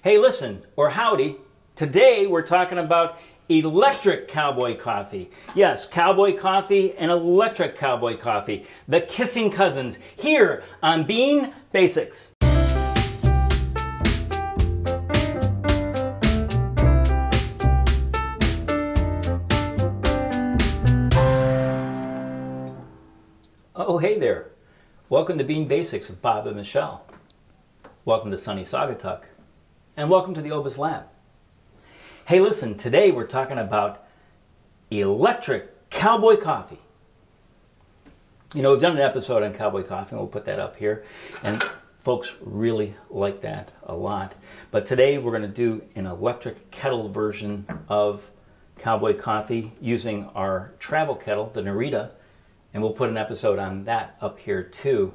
Hey, listen, or howdy. Today we're talking about Electric Cowboy Coffee. Yes, Cowboy Coffee and Electric Cowboy Coffee. The kissing cousins here on Bean Basics. Oh, hey there. Welcome to Bean Basics with Bob and Michelle. Welcome to sunny Saugatuck. And welcome to the Obus Lab. Hey, listen, today we're talking about Electric Cowboy Coffee. You know, we've done an episode on Cowboy Coffee, and we'll put that up here. And folks really like that a lot. But today we're going to do an electric kettle version of Cowboy Coffee using our travel kettle, the Narita. And we'll put an episode on that up here too.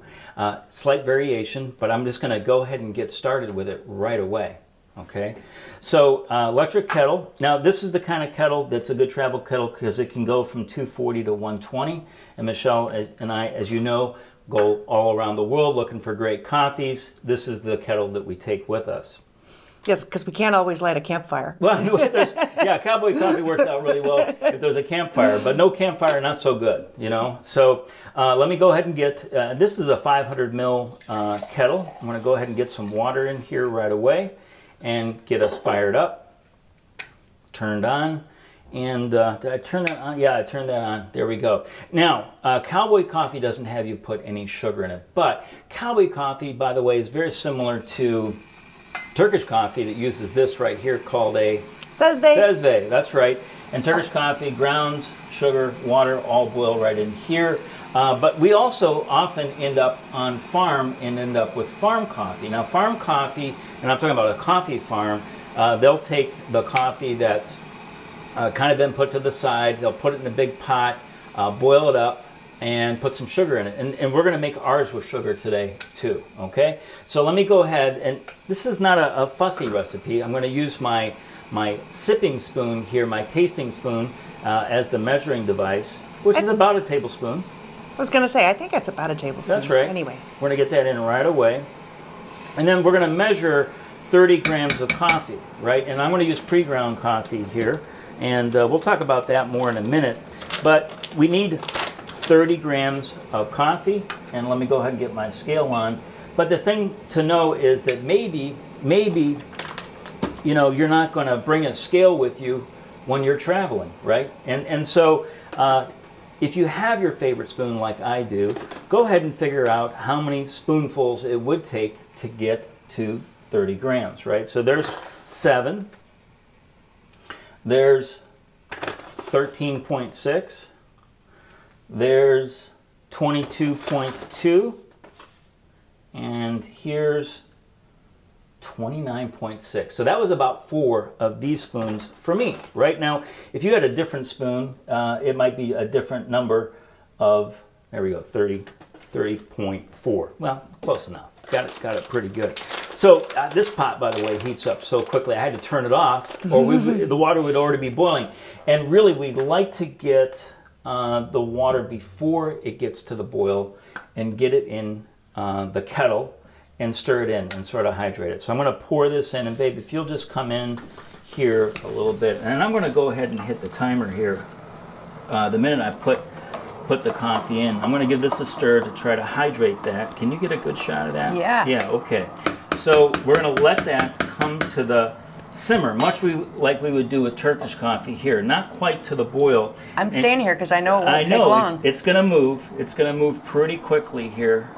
Slight variation, but I'm just going to go ahead and get started with it right away. Okay, so electric kettle. Now this is the kind of kettle that's a good travel kettle because it can go from 240 to 120. And Michelle and I, as you know, go all around the world looking for great coffees. This is the kettle that we take with us. Yes, because we can't always light a campfire. Well, yeah, Cowboy Coffee works out really well if there's a campfire, but no campfire, not so good, you know. So let me go ahead and get, this is a 500 ml kettle. I'm going to go ahead and get some water in here right away and get us fired up, turned on. And did I turn that on? Yeah, I turned that on. There we go. Now, Cowboy Coffee doesn't have you put any sugar in it, but Cowboy Coffee, by the way, is very similar to Turkish coffee that uses this right here called a Sezve. That's right. And Turkish coffee, grounds, sugar, water, all boil right in here. But we also often end up on farm and end up with farm coffee. Now farm coffee, and I'm talking about a coffee farm, they'll take the coffee that's kind of been put to the side, they'll put it in a big pot, boil it up, and put some sugar in it. And we're going to make ours with sugar today too, okay? So let me go ahead, and this is not a fussy recipe. I'm going to use my sipping spoon here, my tasting spoon, as the measuring device, which is about a tablespoon. I was going to say, I think it's about a tablespoon. That's right. Anyway. We're going to get that in right away. And then we're going to measure 30 grams of coffee, right? And I'm going to use pre-ground coffee here. And we'll talk about that more in a minute. But we need 30 grams of coffee, and let me go ahead and get my scale on. But the thing to know is that maybe, you know, you're not going to bring a scale with you when you're traveling, right? And so if you have your favorite spoon like I do, go ahead and figure out how many spoonfuls it would take to get to 30 grams, right? So there's 7, there's 13.6, there's 22.2, and here's 29.6. So that was about 4 of these spoons for me. Right now, if you had a different spoon, it might be a different number of, there we go, 30.4. Well, close enough. Got it pretty good. So this pot, by the way, heats up so quickly I had to turn it off, or the water would already be boiling. And really, we'd like to get the water before it gets to the boil and get it in the kettle and stir it in and sort of hydrate it. So I'm going to pour this in, and babe, if you'll just come in here a little bit, and I'm going to go ahead and hit the timer here. The minute I put the coffee in, I'm going to give this a stir to try to hydrate that. Can you get a good shot of that? Yeah. Yeah, okay. So we're going to let that come to the simmer, much like we would do with Turkish coffee here. Not quite to the boil. I'm staying here because I know it won't take long. It's going to move. It's going to move pretty quickly here.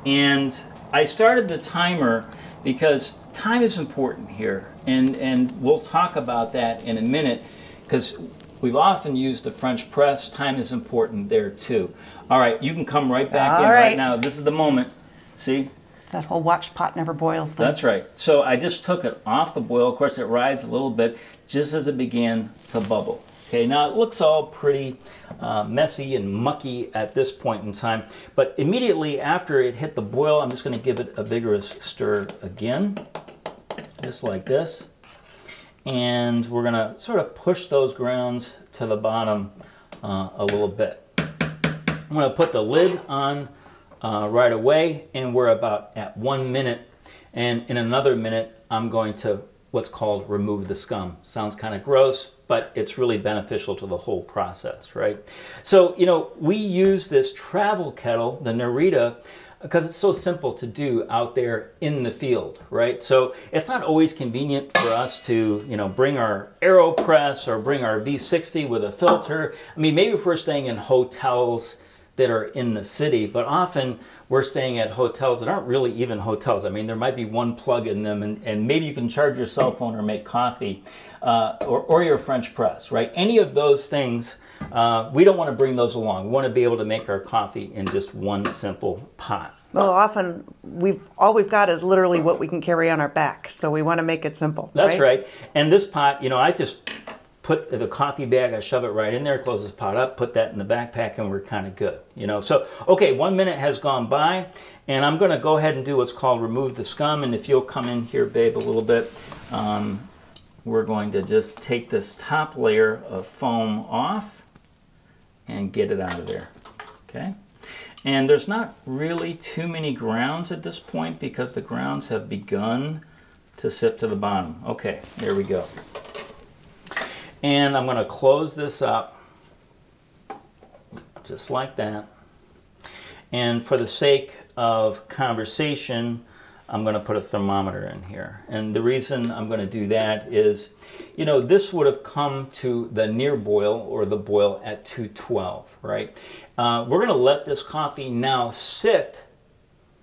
And I started the timer because time is important here. And we'll talk about that in a minute because we've often used the French press. Time is important there too. All right, you can come right back in right now. This is the moment. See? That whole watch pot never boils thing. That's right. So I just took it off the boil. Of course, it rides a little bit just as it began to bubble. Okay, now it looks all pretty messy and mucky at this point in time, but immediately after it hit the boil, I'm just going to give it a vigorous stir again, just like this. And we're going to sort of push those grounds to the bottom a little bit. I'm going to put the lid on right away, and we're about at 1 minute. And in another minute, I'm going to what's called remove the scum. Sounds kind of gross, but it's really beneficial to the whole process, right? So, you know, we use this travel kettle, the Narita, because it's so simple to do out there in the field, right? So it's not always convenient for us to, you know, bring our AeroPress or bring our V60 with a filter. I mean, maybe if we're staying in hotels that are in the city, but often we're staying at hotels that aren't really even hotels. I mean, there might be one plug in them, and maybe you can charge your cell phone or make coffee, or your French press, right? Any of those things, we don't want to bring those along. We want to be able to make our coffee in just one simple pot. Well, often all we've got is literally what we can carry on our back, so we want to make it simple. That's right. And this pot, you know, I just put the coffee bag, I shove it right in there, close this pot up, put that in the backpack, and we're kind of good, you know. So, okay, 1 minute has gone by, and I'm going to go ahead and do what's called remove the scum. And if you'll come in here, babe, a little bit, we're going to just take this top layer of foam off and get it out of there, okay? And there's not really too many grounds at this point because the grounds have begun to sift to the bottom. Okay, there we go. And I'm going to close this up just like that. And for the sake of conversation, I'm going to put a thermometer in here. And the reason I'm going to do that is, you know, this would have come to the near boil or the boil at 212, right? We're going to let this coffee now sit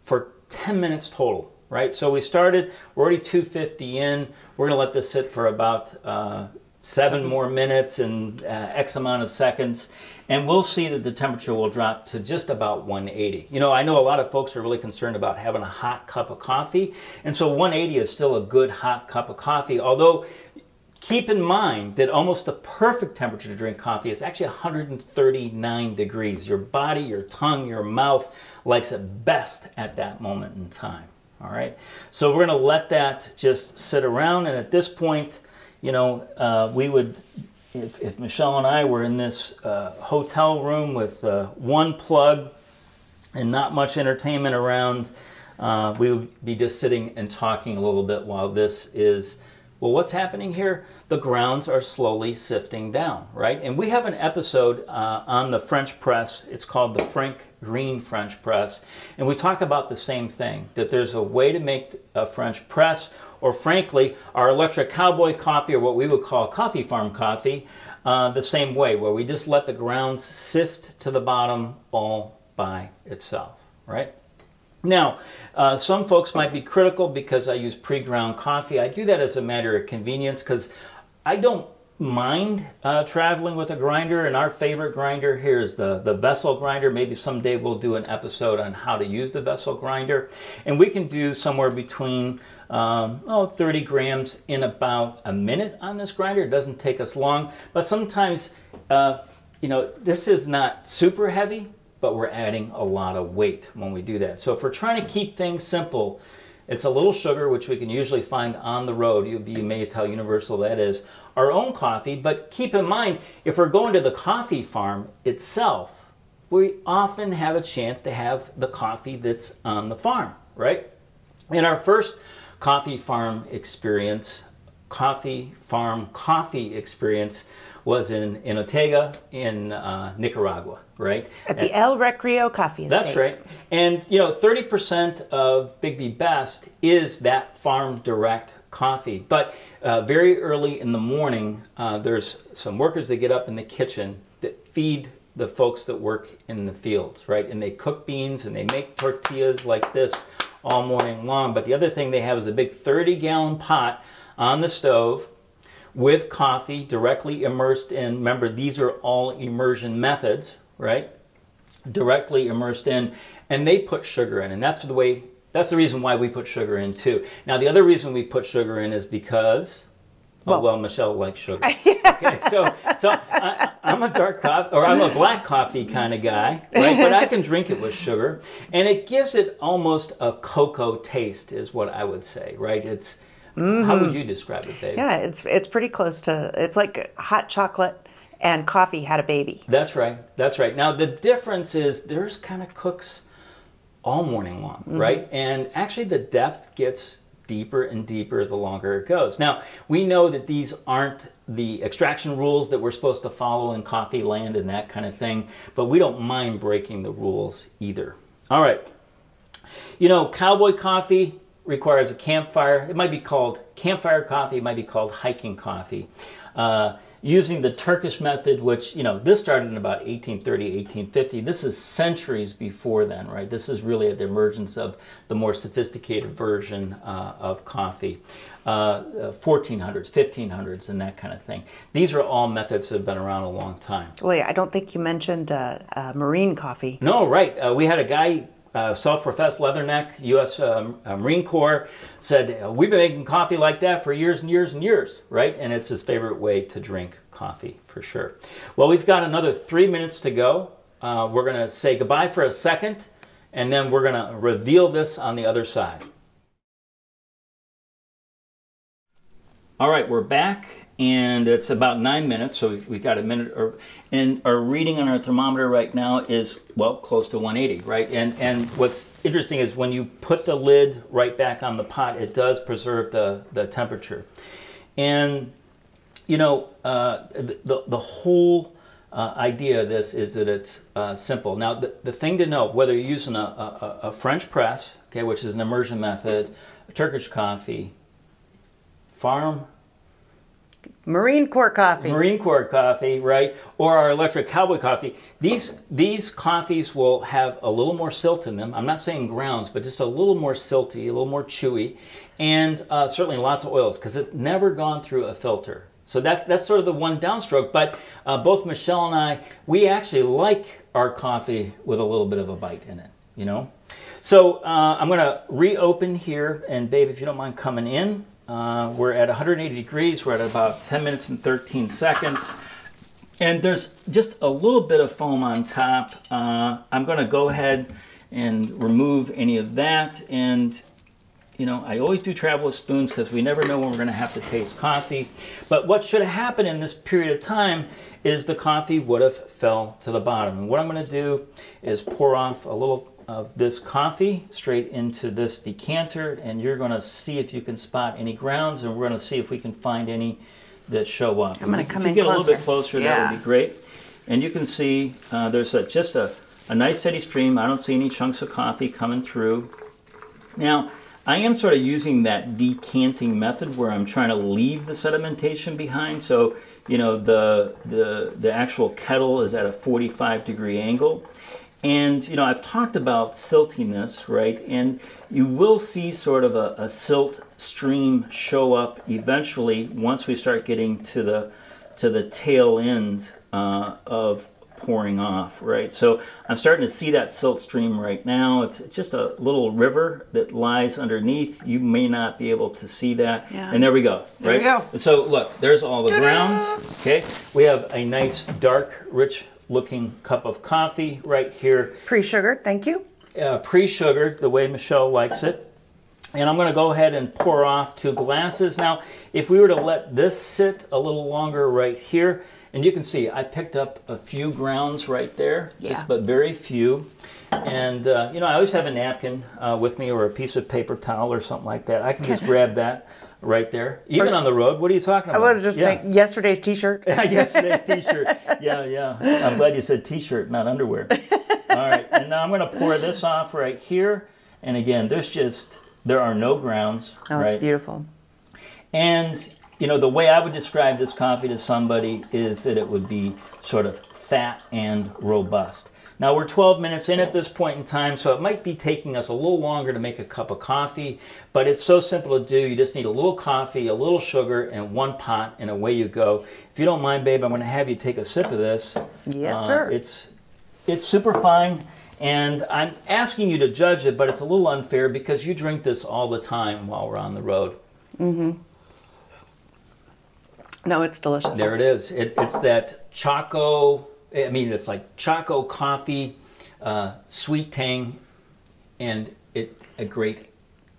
for 10 minutes total, right? So we started, we're already 250 in. We're going to let this sit for about 7 more minutes and X amount of seconds, and we'll see that the temperature will drop to just about 180. You know, I know a lot of folks are really concerned about having a hot cup of coffee, and so 180 is still a good hot cup of coffee, although keep in mind that almost the perfect temperature to drink coffee is actually 139 degrees. Your body, your tongue, your mouth likes it best at that moment in time, all right? So we're going to let that just sit around, and at this point, you know, we would, if Michelle and I were in this hotel room with one plug and not much entertainment around, we would be just sitting and talking a little bit while this is, well, what's happening here? The grounds are slowly sifting down, right? And we have an episode on the French press. It's called the Frank Green French press. And we talk about the same thing, that there's a way to make a French press, or frankly, our Electric Cowboy Coffee, or what we would call coffee farm coffee, the same way, where we just let the grounds sift to the bottom all by itself, right? Now, some folks might be critical because I use pre-ground coffee. I do that as a matter of convenience because I don't mind traveling with a grinder, and our favorite grinder here is the vessel grinder. Maybe someday we'll do an episode on how to use the vessel grinder, and we can do somewhere between 30 grams in about a minute on this grinder. It doesn't take us long, but sometimes you know, this is not super heavy, but we're adding a lot of weight when we do that. So if we're trying to keep things simple, it's a little sugar, which we can usually find on the road. You'll be amazed how universal that is. Our own coffee, but keep in mind, if we're going to the coffee farm itself, we often have a chance to have the coffee that's on the farm, right? In our first coffee farm experience, was in Ortega in Nicaragua, right? At the El Recreo Coffee Estate. That's right. And, you know, 30% of BIGGBY Best is that farm direct coffee. But very early in the morning, there's some workers that get up in the kitchen that feed the folks that work in the fields, right? And they cook beans and they make tortillas like this all morning long. But the other thing they have is a big 30-gallon pot on the stove with coffee directly immersed in. Remember, these are all immersion methods, right? Directly immersed in, and they put sugar in, and that's the reason why we put sugar in too. Now, the other reason we put sugar in is because, well, Michelle likes sugar. Okay, so I'm a dark coffee, or I'm a black coffee kind of guy, right? But I can drink it with sugar, and it gives it almost a cocoa taste, is what I would say, right? It's how would you describe it, Dave? Yeah, it's pretty close to, it's like hot chocolate and coffee had a baby. That's right. That's right. Now, the difference is theirs kind of cooks all morning long, right? And actually the depth gets deeper and deeper the longer it goes. Now, we know that these aren't the extraction rules that we're supposed to follow in coffee land and that kind of thing, but we don't mind breaking the rules either. All right. You know, cowboy coffee requires a campfire. It might be called campfire coffee. It might be called hiking coffee. Using the Turkish method, which, you know, this started in about 1830, 1850. This is centuries before then, right? This is really the emergence of the more sophisticated version of coffee. 1400s, 1500s, and that kind of thing. These are all methods that have been around a long time. Wait, I don't think you mentioned marine coffee. No, right. We had a guy, self-professed leatherneck, U.S. Marine Corps, said, we've been making coffee like that for years and years and years, right? And it's his favorite way to drink coffee, for sure. Well, we've got another 3 minutes to go. We're going to say goodbye for a second, and then we're going to reveal this on the other side. All right, we're back, and it's about 9 minutes, so we've got a minute. And our reading on our thermometer right now is, well, close to 180, right? And what's interesting is when you put the lid right back on the pot, it does preserve the temperature. And, you know, the whole idea of this is that it's simple. Now, the thing to know, whether you're using a French press, okay, which is an immersion method, a Turkish coffee, Marine Corps coffee. Marine Corps coffee, right? Or our Electric Cowboy Coffee. These coffees will have a little more silt in them. I'm not saying grounds, but just a little more silty, a little more chewy, and certainly lots of oils because it's never gone through a filter. So that's sort of the one downstroke. But both Michelle and I, we actually like our coffee with a little bit of a bite in it, you know? So I'm going to reopen here, and babe, if you don't mind coming in. We're at 180 degrees. We're at about 10 minutes and 13 seconds. And there's just a little bit of foam on top. I'm going to go ahead and remove any of that. And, you know, I always do travel with spoons because we never know when we're going to have to taste coffee. But what should have happened in this period of time is the coffee would have fell to the bottom. And what I'm going to do is pour off a little of this coffee straight into this decanter, and you're going to see if you can spot any grounds, and we're going to see if we can find any that show up. I'm going to come in closer. If you get a little bit closer, yeah, that would be great. And you can see there's just a nice steady stream. I don't see any chunks of coffee coming through. Now, I am sort of using that decanting method where I'm trying to leave the sedimentation behind. So, you know, the actual kettle is at a 45-degree angle. And, you know, I've talked about siltiness, right? And you will see sort of a silt stream show up eventually once we start getting to the tail end of pouring off, right? So I'm starting to see that silt stream right now. It's just a little river that lies underneath. You may not be able to see that. Yeah. And there we go, right? There we go. So look, there's all the grounds, okay? We have a nice, dark, rich looking cup of coffee right here. Pre-sugared, thank you. Pre-sugared, the way Michelle likes it. And I'm going to go ahead and pour off 2 glasses. Now, if we were to let this sit a little longer right here, and you can see I picked up a few grounds right there, yeah, but very few. And, you know, I always have a napkin with me or a piece of paper towel or something like that. I can just grab that right there. Even on the road. What are you talking about? I was just thinking yesterday's t-shirt. Yesterday's t-shirt. Yeah. I'm glad you said t-shirt, not underwear. All right. And now I'm going to pour this off right here. And again, there are no grounds. Oh, right? It's beautiful. And, you know, the way I would describe this coffee to somebody is that it would be sort of fat and robust. Now, we're 12 minutes in at this point in time, so it might be taking us a little longer to make a cup of coffee, but it's so simple to do. You just need a little coffee, a little sugar, and 1 pot, and away you go. If you don't mind, babe, I'm going to have you take a sip of this. Yes, sir. It's super fine, and I'm asking you to judge it, but it's a little unfair because you drink this all the time while we're on the road. Mm-hmm. No, it's delicious. There it is. It's that Choco... I mean, it's like Choco coffee, sweet tang, and a great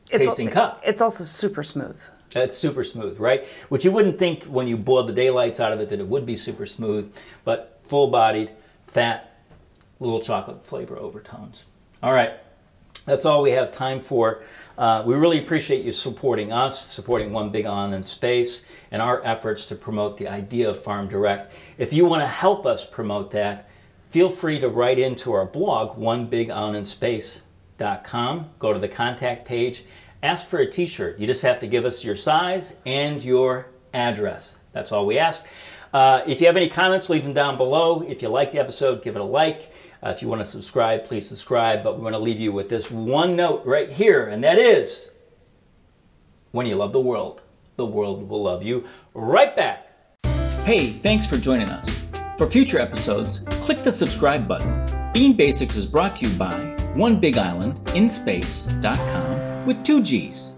tasting cup. It's also super smooth. It's super smooth, right? Which you wouldn't think when you boiled the daylights out of it that it would be super smooth, but full-bodied, fat, little chocolate flavor overtones. All right, that's all we have time for. We really appreciate you supporting us, supporting One Big Island in Space, and our efforts to promote the idea of Farm Direct. If you want to help us promote that, feel free to write into our blog, onebigislandinspace.com. Go to the contact page, ask for a t-shirt. You just have to give us your size and your address. That's all we ask. If you have any comments, leave them down below. If you like the episode, give it a like. If you want to subscribe, please subscribe. But we want to leave you with this one note right here, and that is, when you love the world will love you right back. Hey, thanks for joining us. For future episodes, click the subscribe button. Bean Basics is brought to you by OneBigIslandInspace.com with 2 G's.